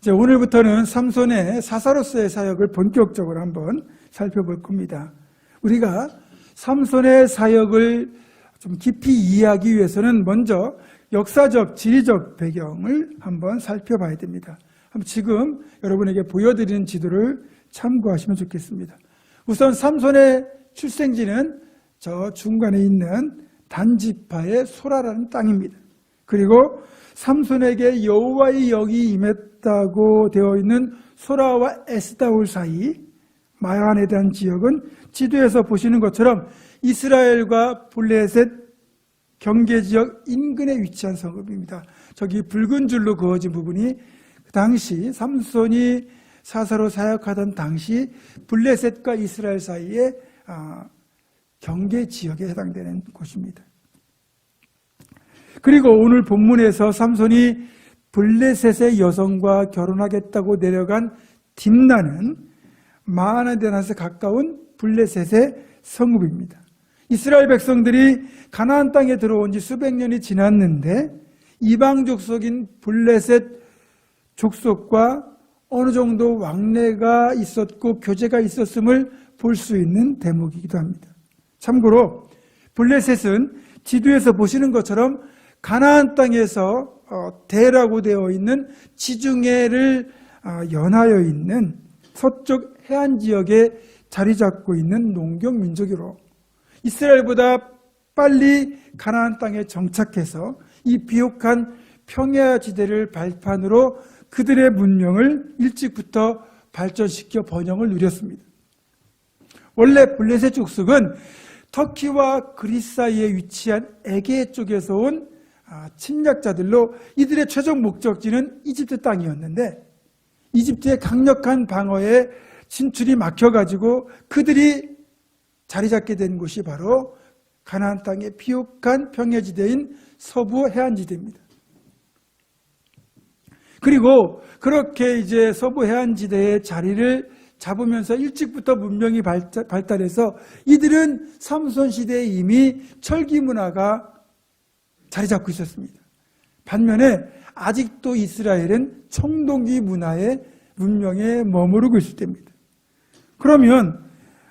이제 오늘부터는 삼손의 사사로서의 사역을 본격적으로 한번 살펴볼 겁니다. 우리가 삼손의 사역을 좀 깊이 이해하기 위해서는 먼저 역사적, 지리적 배경을 한번 살펴봐야 됩니다. 지금 여러분에게 보여드리는 지도를 참고하시면 좋겠습니다. 우선 삼손의 출생지는 저 중간에 있는 단지파의 소라라는 땅입니다. 그리고 삼손에게 여호와의 영이 임했다고 되어 있는 소라와 에스다올 사이 마한에 대한 지역은 지도에서 보시는 것처럼 이스라엘과 블레셋 경계지역 인근에 위치한 성읍입니다. 저기 붉은 줄로 그어진 부분이 그 당시 삼손이 사사로 사역하던 당시 블레셋과 이스라엘 사이의 경계지역에 해당되는 곳입니다. 그리고 오늘 본문에서 삼손이 블레셋의 여성과 결혼하겠다고 내려간 딥나는 마하나데나에 가까운 블레셋의 성읍입니다. 이스라엘 백성들이 가나안 땅에 들어온 지 수백 년이 지났는데 이방 족속인 블레셋 족속과 어느 정도 왕래가 있었고 교제가 있었음을 볼 수 있는 대목이기도 합니다. 참고로 블레셋은 지도에서 보시는 것처럼 가나안 땅에서 대라고 되어 있는 지중해를 연하여 있는 서쪽 해안 지역에 자리 잡고 있는 농경 민족으로 이스라엘보다 빨리 가나안 땅에 정착해서 이 비옥한 평야 지대를 발판으로 그들의 문명을 일찍부터 발전시켜 번영을 누렸습니다. 원래 블레셋 족속은 터키와 그리스 사이에 위치한 에게 쪽에서 온 침략자들로 이들의 최종 목적지는 이집트 땅이었는데 이집트의 강력한 방어에 진출이 막혀가지고 그들이 자리 잡게 된 곳이 바로 가나안 땅의 비옥한 평야지대인 서부 해안지대입니다. 그리고 그렇게 이제 서부 해안지대의 자리를 잡으면서 일찍부터 문명이 발달해서 이들은 삼손 시대에 이미 철기 문화가 자리 잡고 있었습니다. 반면에 아직도 이스라엘은 청동기 문명에 머무르고 있을 때입니다. 그러면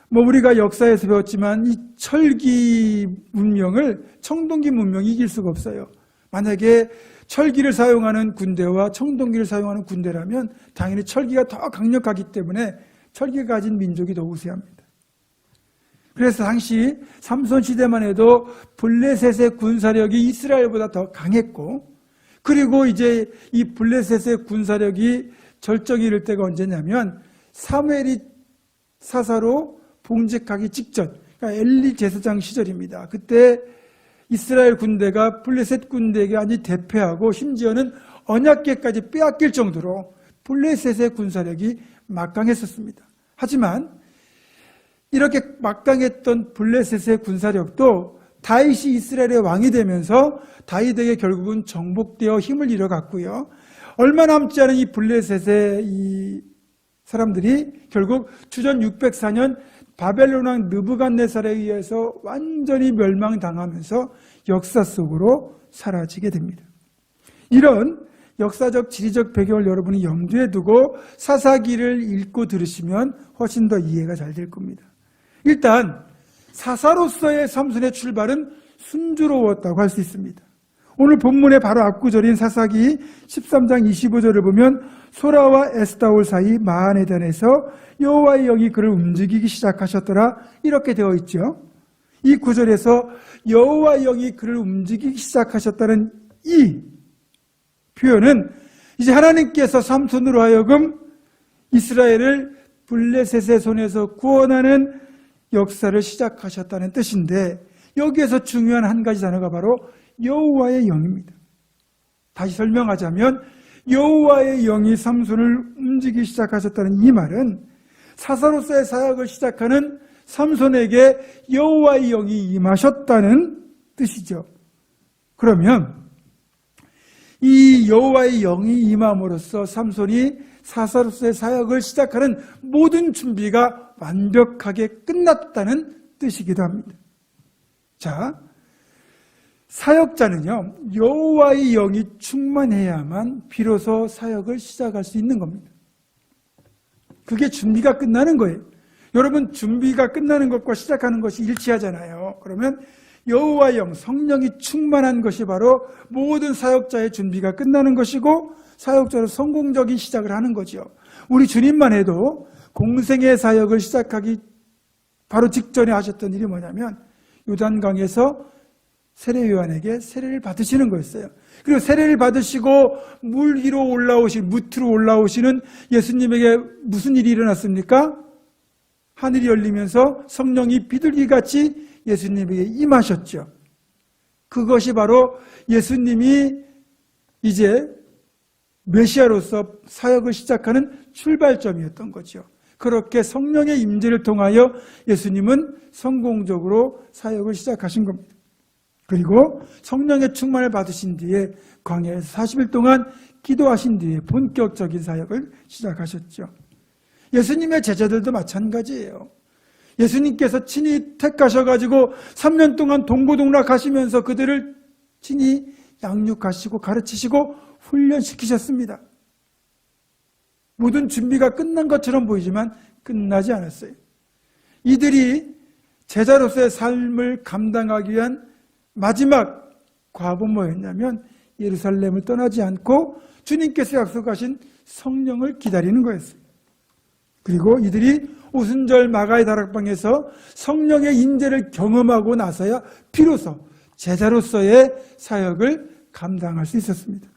우리가 역사에서 배웠지만 이 철기 문명을 청동기 문명이 이길 수가 없어요. 만약에 철기를 사용하는 군대와 청동기를 사용하는 군대라면 당연히 철기가 더 강력하기 때문에 철기가 가진 민족이 더 우세합니다. 그래서 당시 삼손 시대만 해도 블레셋의 군사력이 이스라엘보다 더 강했고, 그리고 이제 이 블레셋의 군사력이 절정이 이를 때가 언제냐면 사무엘이 사사로 봉직하기 직전, 그러니까 엘리 제사장 시절입니다. 그때 이스라엘 군대가 블레셋 군대에게 완전히 대패하고 심지어는 언약궤까지 빼앗길 정도로 블레셋의 군사력이 막강했었습니다. 하지만 이렇게 막강했던 블레셋의 군사력도 다윗이 이스라엘의 왕이 되면서 다윗에게 결국은 정복되어 힘을 잃어갔고요. 얼마 남지 않은 이 블레셋의 이 사람들이 결국 주전 604년 바벨론 왕 느부갓네살에 의해서 완전히 멸망당하면서 역사 속으로 사라지게 됩니다. 이런 역사적 지리적 배경을 여러분이 염두에 두고 사사기를 읽고 들으시면 훨씬 더 이해가 잘 될 겁니다. 일단 사사로서의 삼손의 출발은 순조로웠다고 할 수 있습니다. 오늘 본문의 바로 앞구절인 사사기 13장 25절을 보면 소라와 에스다올 사이 마하네단에서 여호와의 영이 그를 움직이기 시작하셨더라, 이렇게 되어 있죠. 이 구절에서 여호와의 영이 그를 움직이기 시작하셨다는 이 표현은 이제 하나님께서 삼손으로 하여금 이스라엘을 블레셋의 손에서 구원하는 역사를 시작하셨다는 뜻인데, 여기에서 중요한 한 가지 단어가 바로 여호와의 영입니다. 다시 설명하자면 여호와의 영이 삼손을 움직이기 시작하셨다는 이 말은 사사로서의 사역을 시작하는 삼손에게 여호와의 영이 임하셨다는 뜻이죠. 그러면 이 여호와의 영이 임함으로써 삼손이 사사로서의 사역을 시작하는 모든 준비가 완벽하게 끝났다는 뜻이기도 합니다. 자, 사역자는요, 여호와의 영이 충만해야만 비로소 사역을 시작할 수 있는 겁니다. 그게 준비가 끝나는 거예요. 여러분, 준비가 끝나는 것과 시작하는 것이 일치하잖아요. 그러면 여호와의 영, 성령이 충만한 것이 바로 모든 사역자의 준비가 끝나는 것이고 사역자로 성공적인 시작을 하는 거죠. 우리 주님만 해도 공생의 사역을 시작하기 바로 직전에 하셨던 일이 뭐냐면 요단강에서 세례 요한에게 세례를 받으시는 거였어요. 그리고 세례를 받으시고 물 위로 올라오신, 무트로 올라오시는 예수님에게 무슨 일이 일어났습니까? 하늘이 열리면서 성령이 비둘기같이 예수님에게 임하셨죠. 그것이 바로 예수님이 이제 메시아로서 사역을 시작하는 출발점이었던 거죠. 그렇게 성령의 임재를 통하여 예수님은 성공적으로 사역을 시작하신 겁니다. 그리고 성령의 충만을 받으신 뒤에 광야에서 40일 동안 기도하신 뒤에 본격적인 사역을 시작하셨죠. 예수님의 제자들도 마찬가지예요. 예수님께서 친히 택하셔가지고 3년 동안 동고동락하시면서 그들을 친히 양육하시고 가르치시고 훈련시키셨습니다. 모든 준비가 끝난 것처럼 보이지만 끝나지 않았어요. 이들이 제자로서의 삶을 감당하기 위한 마지막 과업은 뭐였냐면 예루살렘을 떠나지 않고 주님께서 약속하신 성령을 기다리는 거였어요. 그리고 이들이 오순절 마가의 다락방에서 성령의 인재를 경험하고 나서야 비로소 제자로서의 사역을 감당할 수 있었습니다.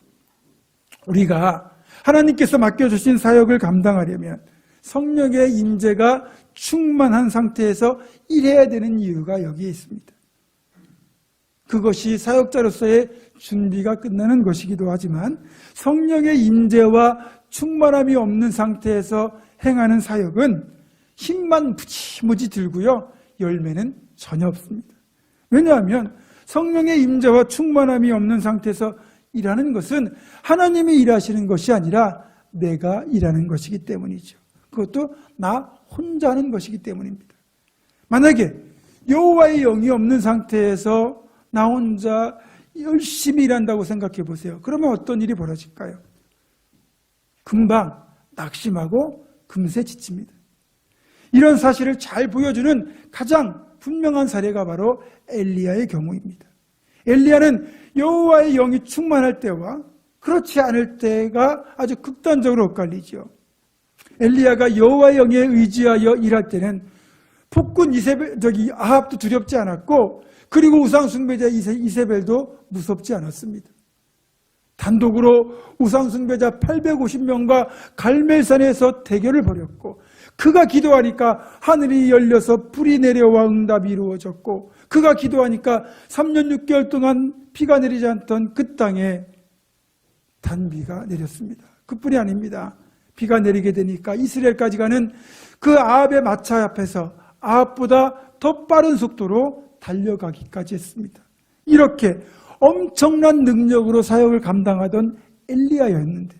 우리가 하나님께서 맡겨주신 사역을 감당하려면 성령의 인재가 충만한 상태에서 일해야 되는 이유가 여기에 있습니다. 그것이 사역자로서의 준비가 끝나는 것이기도 하지만 성령의 인재와 충만함이 없는 상태에서 행하는 사역은 힘만 무지무지 들고요, 열매는 전혀 없습니다. 왜냐하면 성령의 임재와 충만함이 없는 상태에서 일하는 것은 하나님이 일하시는 것이 아니라 내가 일하는 것이기 때문이죠. 그것도 나 혼자 하는 것이기 때문입니다. 만약에 여호와의 영이 없는 상태에서 나 혼자 열심히 일한다고 생각해 보세요. 그러면 어떤 일이 벌어질까요? 금방 낙심하고 금세 지칩니다. 이런 사실을 잘 보여주는 가장 분명한 사례가 바로 엘리야의 경우입니다. 엘리야는 여호와의 영이 충만할 때와 그렇지 않을 때가 아주 극단적으로 엇갈리죠. 엘리야가 여호와의 영에 의지하여 일할 때는 폭군 아합도 두렵지 않았고, 그리고 우상 숭배자 이세벨도 무섭지 않았습니다. 단독으로 우상 숭배자 850명과 갈멜산에서 대결을 벌였고, 그가 기도하니까 하늘이 열려서 불이 내려와 응답이 이루어졌고, 그가 기도하니까 3년 6개월 동안 비가 내리지 않던 그 땅에 단비가 내렸습니다. 그뿐이 아닙니다. 비가 내리게 되니까 이스라엘까지 가는 그 아합의 마차 앞에서 아합보다 더 빠른 속도로 달려가기까지 했습니다. 이렇게 엄청난 능력으로 사역을 감당하던 엘리야였는데,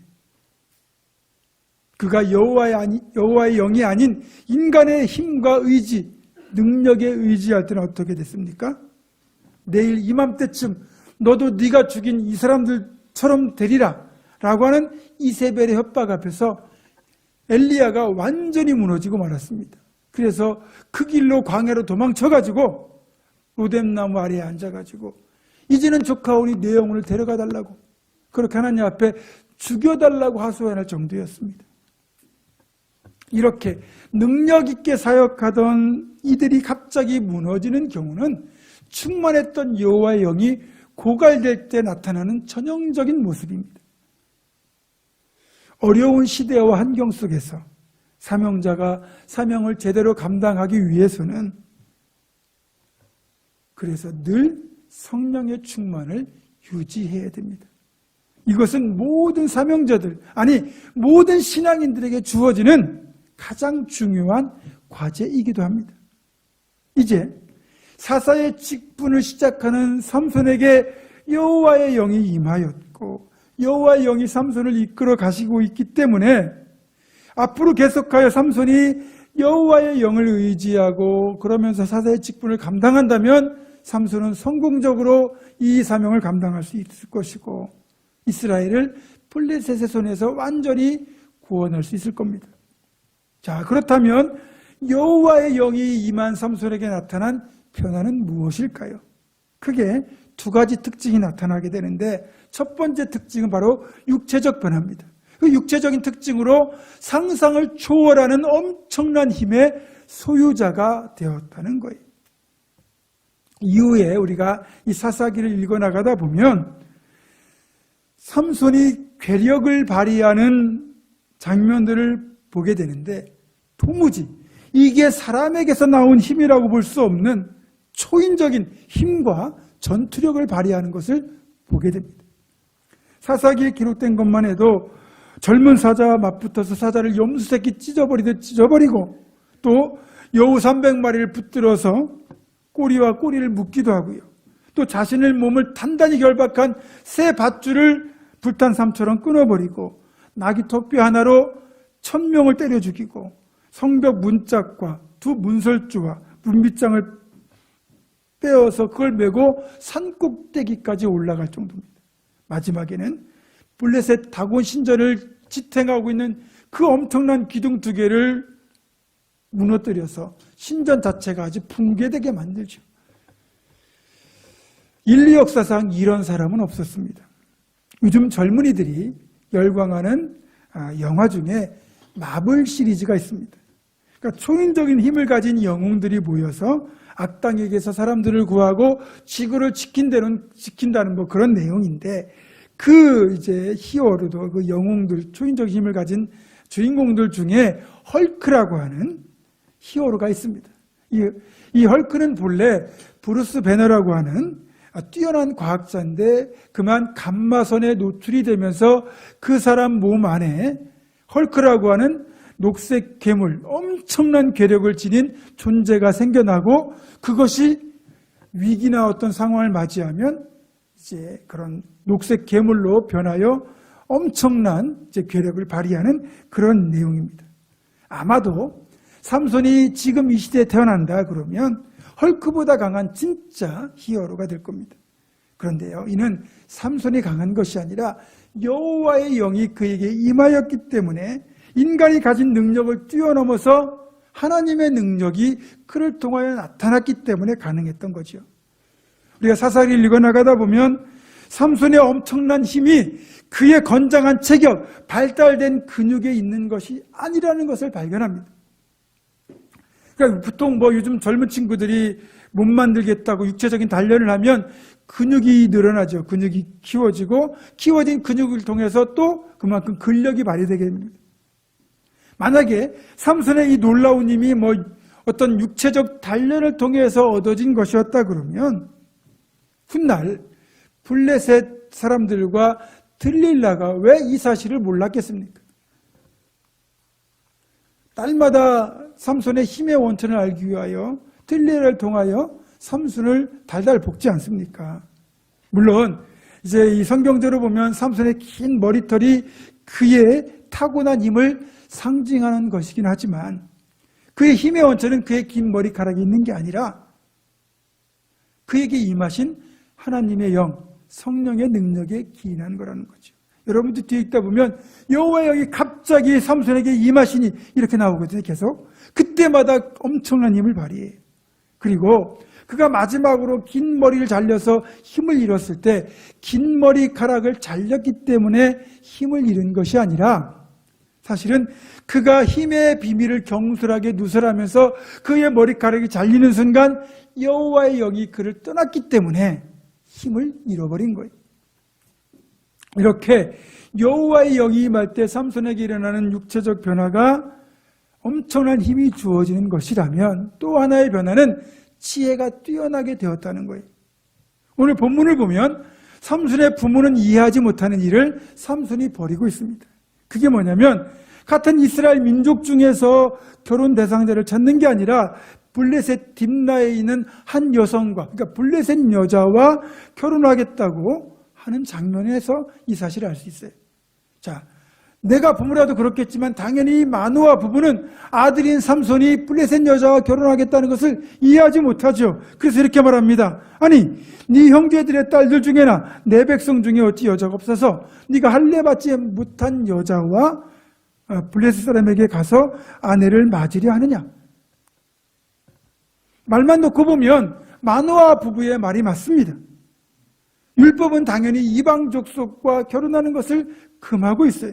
그가 여호와의 영이 아닌 인간의 힘과 의지, 능력에 의지할 때는 어떻게 됐습니까? 내일 이맘때쯤 너도 네가 죽인 이 사람들처럼 되리라 라고 하는 이세벨의 협박 앞에서 엘리야가 완전히 무너지고 말았습니다. 그래서 그 길로 광야로 도망쳐가지고 로뎀나무 아래에 앉아가지고 이제는 조카오니 내 영혼을 데려가 달라고, 그렇게 하나님 앞에 죽여달라고 하소연할 정도였습니다. 이렇게 능력 있게 사역하던 이들이 갑자기 무너지는 경우는 충만했던 여호와의 영이 고갈될 때 나타나는 전형적인 모습입니다. 어려운 시대와 환경 속에서 사명자가 사명을 제대로 감당하기 위해서는 그래서 늘 성령의 충만을 유지해야 됩니다. 이것은 모든 사명자들, 아니 모든 신앙인들에게 주어지는 가장 중요한 과제이기도 합니다. 이제 사사의 직분을 시작하는 삼손에게 여호와의 영이 임하였고 여호와의 영이 삼손을 이끌어 가시고 있기 때문에 앞으로 계속하여 삼손이 여호와의 영을 의지하고 그러면서 사사의 직분을 감당한다면 삼손은 성공적으로 이 사명을 감당할 수 있을 것이고 이스라엘을 블레셋의 손에서 완전히 구원할 수 있을 겁니다. 자, 그렇다면 여호와의 영이 임한 삼손에게 나타난 변화는 무엇일까요? 크게 두 가지 특징이 나타나게 되는데 첫 번째 특징은 바로 육체적 변화입니다. 그 육체적인 특징으로 상상을 초월하는 엄청난 힘의 소유자가 되었다는 거예요. 이후에 우리가 이 사사기를 읽어나가다 보면 삼손이 괴력을 발휘하는 장면들을 보게 되는데 도무지 이게 사람에게서 나온 힘이라고 볼 수 없는 초인적인 힘과 전투력을 발휘하는 것을 보게 됩니다. 사사기에 기록된 것만 해도 젊은 사자와 맞붙어서 사자를 염소새끼 찢어버리듯 찢어버리고 또 여우 300마리를 붙들어서 꼬리와 꼬리를 묶기도 하고요. 또 자신의 몸을 단단히 결박한 새 밧줄을 불탄 삶처럼 끊어버리고 나귀 턱뼈 하나로 1000명을 때려 죽이고 성벽 문짝과 두 문설주와 문빗장을 빼어서 그걸 메고 산꼭대기까지 올라갈 정도입니다. 마지막에는 블레셋 다곤 신전을 지탱하고 있는 그 엄청난 기둥 2개를 무너뜨려서 신전 자체가 아주 붕괴되게 만들죠. 인류 역사상 이런 사람은 없었습니다. 요즘 젊은이들이 열광하는 영화 중에 마블 시리즈가 있습니다. 그러니까 초인적인 힘을 가진 영웅들이 모여서 악당에게서 사람들을 구하고 지구를 지킨다는 뭐 그런 내용인데 그 이제 히어로도 그 영웅들 초인적 힘을 가진 주인공들 중에 헐크라고 하는 히어로가 있습니다. 이 헐크는 본래 브루스 배너라고 하는 뛰어난 과학자인데 그만 감마선에 노출이 되면서 그 사람 몸 안에 헐크라고 하는 녹색 괴물, 엄청난 괴력을 지닌 존재가 생겨나고 그것이 위기나 어떤 상황을 맞이하면 이제 그런 녹색 괴물로 변하여 엄청난 이제 괴력을 발휘하는 그런 내용입니다. 아마도 삼손이 지금 이 시대에 태어난다 그러면 헐크보다 강한 진짜 히어로가 될 겁니다. 그런데요, 이는 삼손이 강한 것이 아니라 여호와의 영이 그에게 임하였기 때문에 인간이 가진 능력을 뛰어넘어서 하나님의 능력이 그를 통하여 나타났기 때문에 가능했던 거죠. 우리가 사사기를 읽어나가다 보면 삼손의 엄청난 힘이 그의 건장한 체격, 발달된 근육에 있는 것이 아니라는 것을 발견합니다. 그러니까 보통 요즘 젊은 친구들이 몸 만들겠다고 육체적인 단련을 하면 근육이 늘어나죠. 근육이 키워지고 키워진 근육을 통해서 또 그만큼 근력이 발휘되게 됩니다. 만약에 삼손의 이 놀라운 힘이 어떤 육체적 단련을 통해서 얻어진 것이었다 그러면 훗날 블레셋 사람들과 들릴라가 왜 이 사실을 몰랐겠습니까? 딸마다 삼손의 힘의 원천을 알기 위하여 들릴라를 통하여 삼손을 달달 볶지 않습니까? 물론 이제 이 성경대로 보면 삼손의 긴 머리털이 그의 타고난 힘을 상징하는 것이긴 하지만 그의 힘의 원천은 그의 긴 머리카락이 있는 게 아니라 그에게 임하신 하나님의 영, 성령의 능력에 기인한 거라는 거죠. 여러분들 뒤에 읽다 보면 여호와의 영이 갑자기 삼손에게 임하시니 이렇게 나오거든요. 계속 그때마다 엄청난 힘을 발휘해요. 그리고 그가 마지막으로 긴 머리를 잘려서 힘을 잃었을 때 긴 머리카락을 잘렸기 때문에 힘을 잃은 것이 아니라 사실은 그가 힘의 비밀을 경솔하게 누설하면서 그의 머리카락이 잘리는 순간 여호와의 영이 그를 떠났기 때문에 힘을 잃어버린 거예요. 이렇게 여호와의 영이 임할 때 삼손에게 일어나는 육체적 변화가 엄청난 힘이 주어지는 것이라면 또 하나의 변화는 지혜가 뛰어나게 되었다는 거예요. 오늘 본문을 보면 삼손의 부모는 이해하지 못하는 일을 삼손이 벌이고 있습니다. 그게 뭐냐면 같은 이스라엘 민족 중에서 결혼 대상자를 찾는 게 아니라 블레셋 딥나에 있는 한 여성과 그러니까 블레셋 여자와 결혼하겠다고 하는 장면에서 이 사실을 알 수 있어요. 자, 내가 부모라도 그렇겠지만 당연히 마노아 부부는 아들인 삼손이 블레셋 여자와 결혼하겠다는 것을 이해하지 못하죠. 그래서 이렇게 말합니다. 아니, 네 형제들의 딸들 중에나 내 백성 중에 어찌 여자가 없어서 네가 할례 받지 못한 여자와 블레셋 사람에게 가서 아내를 맞으려 하느냐. 말만 놓고 보면 마노아 부부의 말이 맞습니다. 율법은 당연히 이방 족속과 결혼하는 것을 금하고 있어요.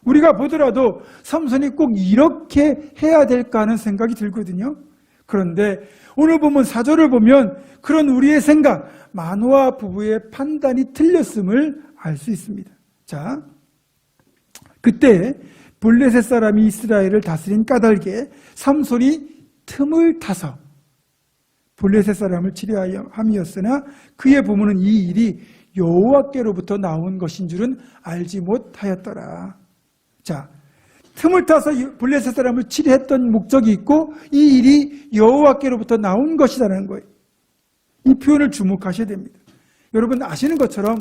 우리가 보더라도 삼손이 꼭 이렇게 해야 될까 하는 생각이 들거든요. 그런데 오늘 보면 4절을 보면 그런 우리의 생각, 마노아 부부의 판단이 틀렸음을 알 수 있습니다. 자, 그때 블레셋 사람이 이스라엘을 다스린 까닭에 삼손이 틈을 타서 블레셋 사람을 치려함이었으나 그의 부모는 이 일이 여호와께로부터 나온 것인 줄은 알지 못하였더라. 자, 틈을 타서 블레셋 사람을 치려했던 목적이 있고 이 일이 여호와께로부터 나온 것이라는 거예요. 이 표현을 주목하셔야 됩니다. 여러분 아시는 것처럼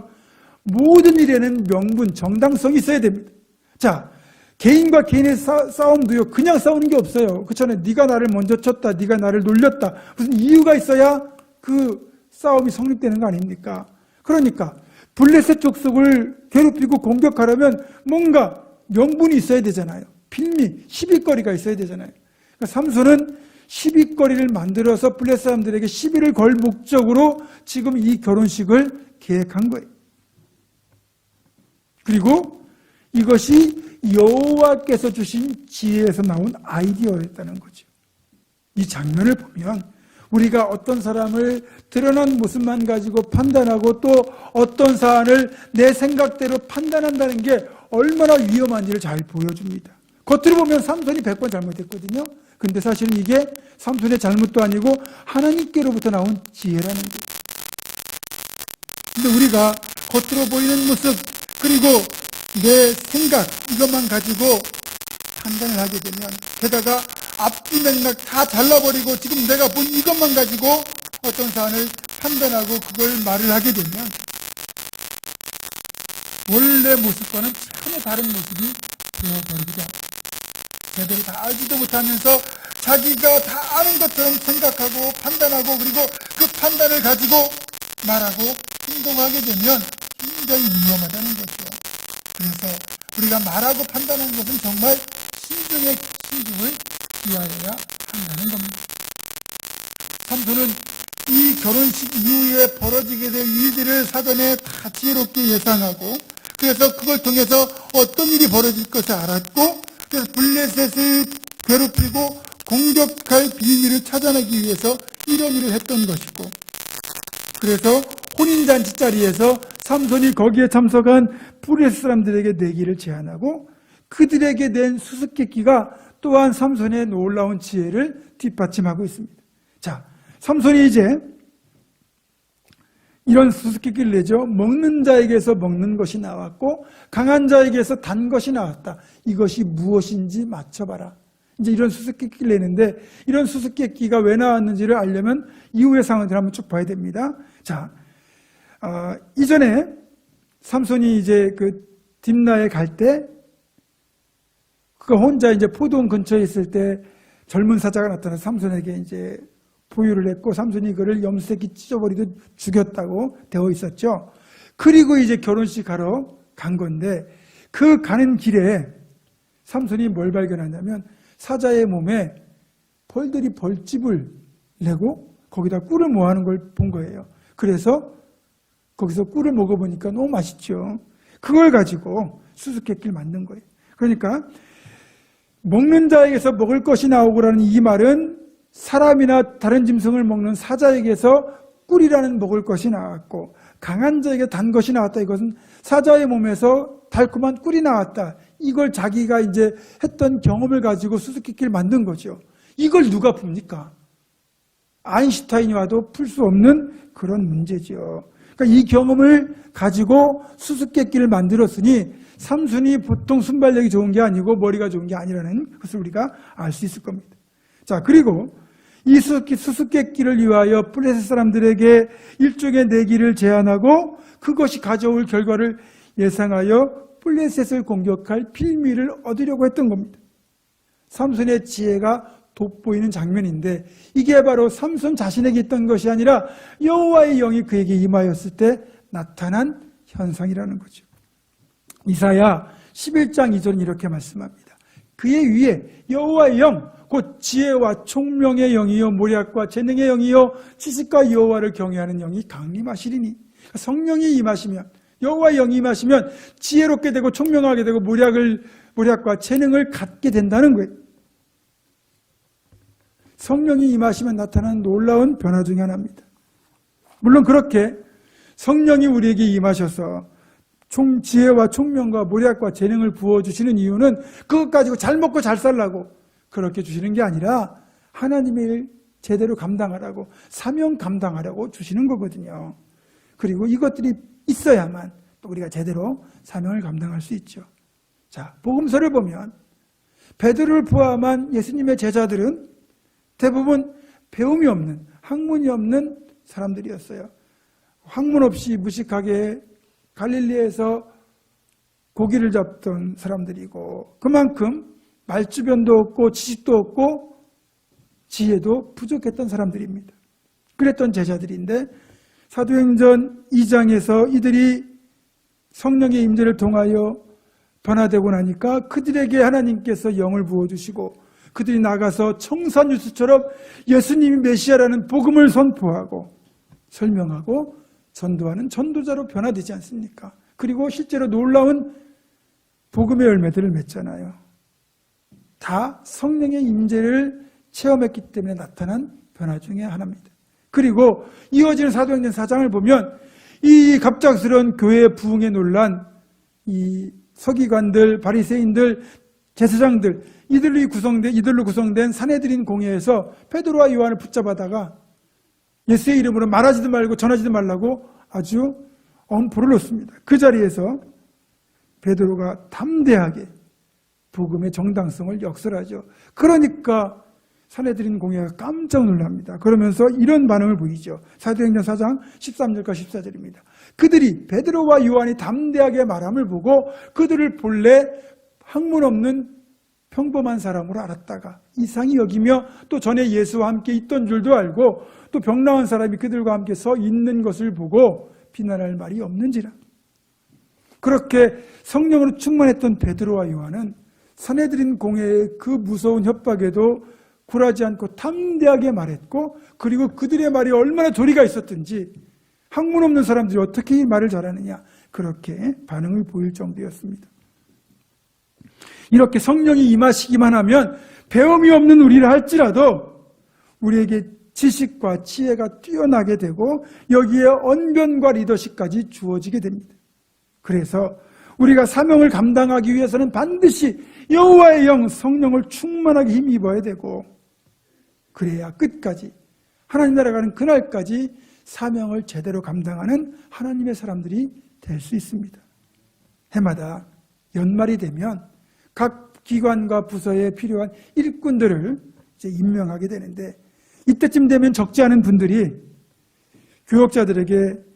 모든 일에는 명분, 정당성이 있어야 됩니다. 자, 개인과 개인의 싸움도요, 그냥 싸우는 게 없어요. 그렇잖아요. 네가 나를 먼저 쳤다, 네가 나를 놀렸다. 무슨 이유가 있어야 그 싸움이 성립되는 거 아닙니까? 그러니까 블레셋 족속을 괴롭히고 공격하려면 뭔가 명분이 있어야 되잖아요. 빌미, 시비거리가 있어야 되잖아요. 그러니까 삼손은 시비거리를 만들어서 블레셋 사람들에게 시비를 걸 목적으로 지금 이 결혼식을 계획한 거예요. 그리고 이것이 여호와께서 주신 지혜에서 나온 아이디어였다는 거죠. 이 장면을 보면 우리가 어떤 사람을 드러난 모습만 가지고 판단하고 또 어떤 사안을 내 생각대로 판단한다는 게 얼마나 위험한지를 잘 보여줍니다. 겉으로 보면 삼손이 100번 잘못했거든요. 근데 사실은 이게 삼손의 잘못도 아니고 하나님께로부터 나온 지혜라는 거예요. 근데 우리가 겉으로 보이는 모습 그리고 내 생각 이것만 가지고 판단을 하게 되면 게다가 앞뒤 맥락 다 잘라버리고 지금 내가 본 이것만 가지고 어떤 사안을 판단하고 그걸 말을 하게 되면 원래 모습과는 전혀 다른 모습이 되어버리죠. 제대로 다 알지도 못하면서 자기가 다 아는 것처럼 생각하고 판단하고 그리고 그 판단을 가지고 말하고 행동하게 되면 굉장히 위험하다는 거죠. 그래서 우리가 말하고 판단하는 것은 정말 신중에 신중을 기하여야 한다는 겁니다. 삼손은 이 결혼식 이후에 벌어지게 될 일들을 사전에 다 지혜롭게 예상하고 그래서 그걸 통해서 어떤 일이 벌어질 것을 알았고 그래서 블레셋을 괴롭히고 공격할 비밀을 찾아내기 위해서 이런 일을 했던 것이고 그래서 혼인잔치 자리에서 삼손이 거기에 참석한 블레셋 사람들에게 내기를 제안하고 그들에게 낸 수수께끼가 또한 삼손의 놀라운 지혜를 뒷받침하고 있습니다. 자, 삼손이 이제 이런 수수께끼를 내죠. 먹는 자에게서 먹는 것이 나왔고 강한 자에게서 단 것이 나왔다. 이것이 무엇인지 맞춰봐라. 이제 이런 수수께끼를 내는데 이런 수수께끼가 왜 나왔는지를 알려면 이후의 상황들을 한번 쭉 봐야 됩니다. 자, 이전에 삼손이 이제 그 딥나에 갈 때 그가 혼자 이제 포도원 근처에 있을 때 젊은 사자가 나타나서 삼손에게 이제 포유를 했고 삼손이 그를 염소새끼 찢어버리듯 죽였다고 되어 있었죠. 그리고 이제 결혼식 하러 간 건데 그 가는 길에 삼손이 뭘 발견하냐면 사자의 몸에 벌들이 벌집을 내고 거기다 꿀을 모아하는 걸 본 거예요. 그래서 거기서 꿀을 먹어보니까 너무 맛있죠. 그걸 가지고 수수께끼를 만든 거예요. 그러니까 먹는 자에게서 먹을 것이 나오고라는 이 말은 사람이나 다른 짐승을 먹는 사자에게서 꿀이라는 먹을 것이 나왔고 강한 자에게 단 것이 나왔다. 이것은 사자의 몸에서 달콤한 꿀이 나왔다. 이걸 자기가 이제 했던 경험을 가지고 수수께끼를 만든 거죠. 이걸 누가 풉니까? 아인슈타인이 와도 풀 수 없는 그런 문제죠. 그러니까 이 경험을 가지고 수수께끼를 만들었으니 삼손이 보통 순발력이 좋은 게 아니고 머리가 좋은 게 아니라는 것을 우리가 알 수 있을 겁니다. 자, 그리고 이 수수께끼를 위하여 블레셋 사람들에게 일종의 내기를 제안하고 그것이 가져올 결과를 예상하여 블레셋을 공격할 빌미를 얻으려고 했던 겁니다. 삼손의 지혜가 돋보이는 장면인데 이게 바로 삼손 자신에게 있던 것이 아니라 여호와의 영이 그에게 임하였을 때 나타난 현상이라는 거죠. 이사야 11장 2절은 이렇게 말씀합니다. 그의 위에 여호와의 영, 곧 지혜와 총명의 영이요 모략과 재능의 영이요 지식과 여호와를 경외하는 영이 강림하시리니. 성령이 임하시면, 여호와의 영이 임하시면 지혜롭게 되고 총명하게 되고 모략과 재능을 갖게 된다는 거예요. 성령이 임하시면 나타나는 놀라운 변화 중에 하나입니다. 물론 그렇게 성령이 우리에게 임하셔서 지혜와 총명과 모략과 재능을 부어주시는 이유는 그것 가지고 잘 먹고 잘 살라고 그렇게 주시는 게 아니라 하나님의 일 제대로 감당하라고, 사명 감당하라고 주시는 거거든요. 그리고 이것들이 있어야만 또 우리가 제대로 사명을 감당할 수 있죠. 자, 복음서를 보면 베드로를 포함한 예수님의 제자들은 대부분 배움이 없는, 학문이 없는 사람들이었어요. 학문 없이 무식하게 갈릴리에서 고기를 잡던 사람들이고, 그만큼 말주변도 없고 지식도 없고 지혜도 부족했던 사람들입니다. 그랬던 제자들인데 사도행전 2장에서 이들이 성령의 임재를 통하여 변화되고 나니까 그들에게 하나님께서 영을 부어주시고 그들이 나가서 청산유수처럼 예수님이 메시아라는 복음을 선포하고 설명하고 전도하는 전도자로 변화되지 않습니까? 그리고 실제로 놀라운 복음의 열매들을 맺잖아요. 다 성령의 임재를 체험했기 때문에 나타난 변화 중에 하나입니다. 그리고 이어지는 사도행전 4장을 보면 이 갑작스러운 교회의 부흥에 놀란 이 서기관들, 바리새인들, 제사장들, 이들로 구성된 산헤드린 공회에서 베드로와 요한을 붙잡아다가 예수의 이름으로 말하지도 말고 전하지도 말라고 아주 엄포를 놓습니다. 그 자리에서 베드로가 담대하게 복음의 정당성을 역설하죠. 그러니까 산헤드린 공회가 깜짝 놀랍니다. 그러면서 이런 반응을 보이죠. 사도행전 4장 13절과 14절입니다. 그들이 베드로와 요한이 담대하게 말함을 보고 그들을 본래 학문 없는 평범한 사람으로 알았다가 이상히 여기며 또 전에 예수와 함께 있던 줄도 알고 또 병나은 사람이 그들과 함께 서 있는 것을 보고 비난할 말이 없는지라. 그렇게 성령으로 충만했던 베드로와 요한은 산헤드린 공회의 그 무서운 협박에도 굴하지 않고 담대하게 말했고, 그리고 그들의 말이 얼마나 도리가 있었든지 학문 없는 사람들이 어떻게 이 말을 잘하느냐, 그렇게 반응을 보일 정도였습니다. 이렇게 성령이 임하시기만 하면 배움이 없는 우리를 할지라도 우리에게 지식과 지혜가 뛰어나게 되고 여기에 언변과 리더십까지 주어지게 됩니다. 그래서 우리가 사명을 감당하기 위해서는 반드시 여호와의 영, 성령을 충만하게 힘입어야 되고, 그래야 끝까지 하나님 나라 가는 그날까지 사명을 제대로 감당하는 하나님의 사람들이 될 수 있습니다. 해마다 연말이 되면 각 기관과 부서에 필요한 일꾼들을 이제 임명하게 되는데, 이때쯤 되면 적지 않은 분들이 교역자들에게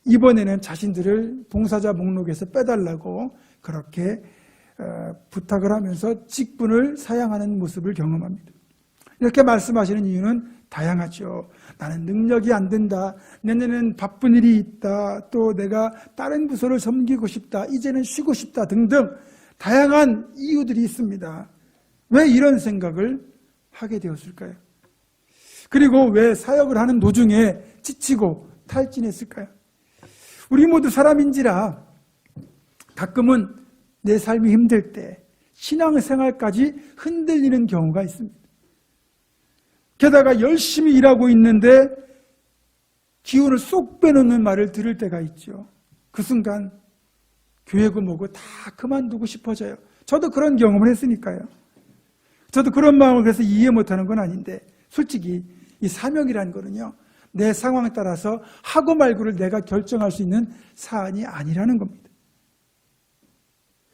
이번에는 자신들을 봉사자 목록에서 빼달라고 그렇게 부탁을 하면서 직분을 사양하는 모습을 경험합니다. 이렇게 말씀하시는 이유는 다양하죠. 나는 능력이 안 된다, 내년에는 바쁜 일이 있다, 또 내가 다른 부서를 섬기고 싶다, 이제는 쉬고 싶다 등등 다양한 이유들이 있습니다. 왜 이런 생각을 하게 되었을까요? 그리고 왜 사역을 하는 도중에 지치고 탈진했을까요? 우리 모두 사람인지라 가끔은 내 삶이 힘들 때 신앙생활까지 흔들리는 경우가 있습니다. 게다가 열심히 일하고 있는데 기운을 쏙 빼놓는 말을 들을 때가 있죠. 그 순간 교회고 뭐고 다 그만두고 싶어져요. 저도 그런 경험을 했으니까요. 저도 그런 마음을 그래서 이해 못하는 건 아닌데, 솔직히 이 사명이라는 거는요, 내 상황에 따라서 하고 말고를 내가 결정할 수 있는 사안이 아니라는 겁니다.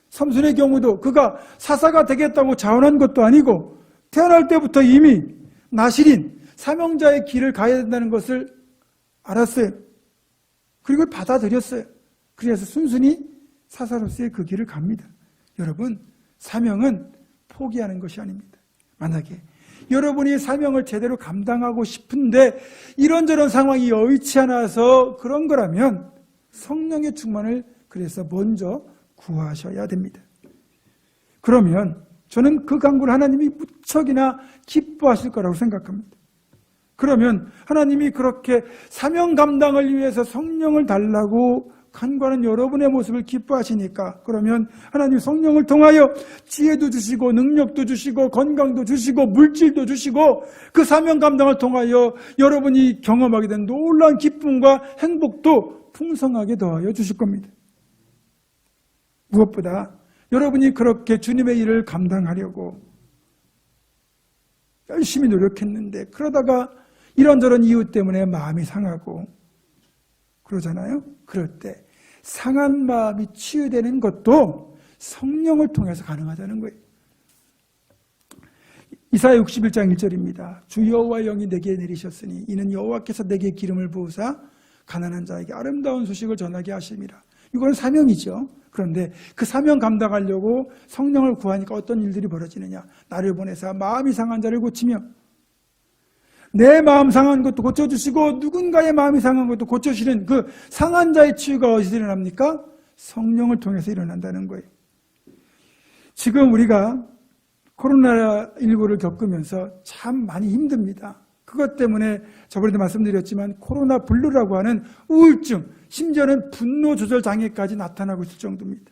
삼손의 경우도 그가 사사가 되겠다고 자원한 것도 아니고 태어날 때부터 이미 나실인 사명자의 길을 가야 된다는 것을 알았어요. 그리고 받아들였어요. 그래서 순순히 사사로스의 그 길을 갑니다. 여러분, 사명은 포기하는 것이 아닙니다. 만약에 여러분이 사명을 제대로 감당하고 싶은데 이런저런 상황이 여의치 않아서 그런 거라면 성령의 충만을 그래서 먼저 구하셔야 됩니다. 그러면 저는 그 간구를 하나님이 무척이나 기뻐하실 거라고 생각합니다. 그러면 하나님이 그렇게 사명 감당을 위해서 성령을 달라고 간구하는 여러분의 모습을 기뻐하시니까 그러면 하나님 성령을 통하여 지혜도 주시고 능력도 주시고 건강도 주시고 물질도 주시고 그 사명 감당을 통하여 여러분이 경험하게 된 놀라운 기쁨과 행복도 풍성하게 더하여 주실 겁니다. 무엇보다 여러분이 그렇게 주님의 일을 감당하려고 열심히 노력했는데 그러다가 이런저런 이유 때문에 마음이 상하고 그러잖아요. 그럴 때 상한 마음이 치유되는 것도 성령을 통해서 가능하다는 거예요. 이사야 61장 1절입니다. 주 여호와의 영이 내게 내리셨으니 이는 여호와께서 내게 기름을 부으사 가난한 자에게 아름다운 소식을 전하게 하심이라. 이건 사명이죠. 그런데 그 사명 감당하려고 성령을 구하니까 어떤 일들이 벌어지느냐. 나를 보내사 마음이 상한 자를 고치며 내 마음 상한 것도 고쳐주시고 누군가의 마음이 상한 것도 고쳐주시는 그 상한 자의 치유가 어디서 일어납니까? 성령을 통해서 일어난다는 거예요. 지금 우리가 코로나19를 겪으면서 참 많이 힘듭니다. 그것 때문에 저번에도 말씀드렸지만 코로나 블루라고 하는 우울증, 심지어는 분노 조절 장애까지 나타나고 있을 정도입니다.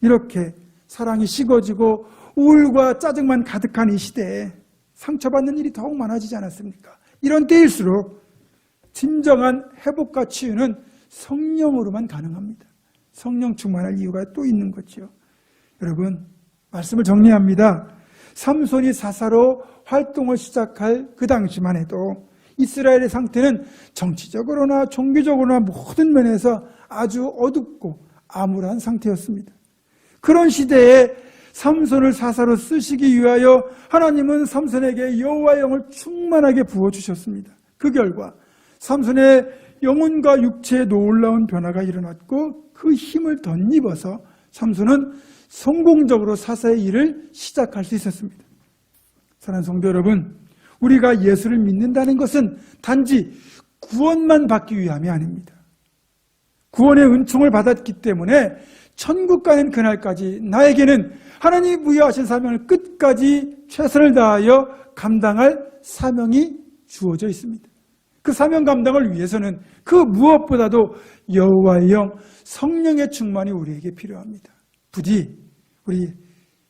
이렇게 사랑이 식어지고 우울과 짜증만 가득한 이 시대에 상처받는 일이 더욱 많아지지 않았습니까? 이런 때일수록 진정한 회복과 치유는 성령으로만 가능합니다. 성령 충만할 이유가 또 있는 거죠. 여러분, 말씀을 정리합니다. 삼손이 사사로 활동을 시작할 그 당시만 해도 이스라엘의 상태는 정치적으로나 종교적으로나 모든 면에서 아주 어둡고 암울한 상태였습니다. 그런 시대에 삼손을 사사로 쓰시기 위하여 하나님은 삼손에게 여호와의 영을 충만하게 부어주셨습니다. 그 결과 삼손의 영혼과 육체에 놀라운 변화가 일어났고 그 힘을 덧입어서 삼손은 성공적으로 사사의 일을 시작할 수 있었습니다. 사랑하는 성도 여러분, 우리가 예수를 믿는다는 것은 단지 구원만 받기 위함이 아닙니다. 구원의 은총을 받았기 때문에 천국 가는 그날까지 나에게는 하나님이 부여하신 사명을 끝까지 최선을 다하여 감당할 사명이 주어져 있습니다. 그 사명 감당을 위해서는 그 무엇보다도 여호와의 영, 성령의 충만이 우리에게 필요합니다. 부디 우리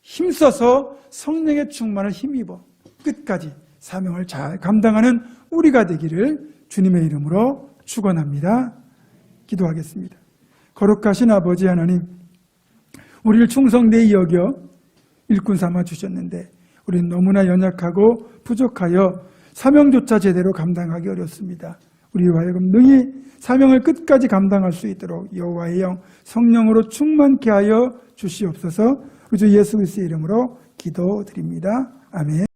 힘써서 성령의 충만을 힘입어 끝까지 사명을 잘 감당하는 우리가 되기를 주님의 이름으로 축원합니다. 기도하겠습니다. 거룩하신 아버지 하나님, 우리를 충성되이 여겨 일꾼 삼아 주셨는데 우리는 너무나 연약하고 부족하여 사명조차 제대로 감당하기 어렵습니다. 우리와 하여금 능히 사명을 끝까지 감당할 수 있도록 여호와의 영, 성령으로 충만케 하여 주시옵소서. 우리 주 예수 그리스도의 이름으로 기도드립니다. 아멘.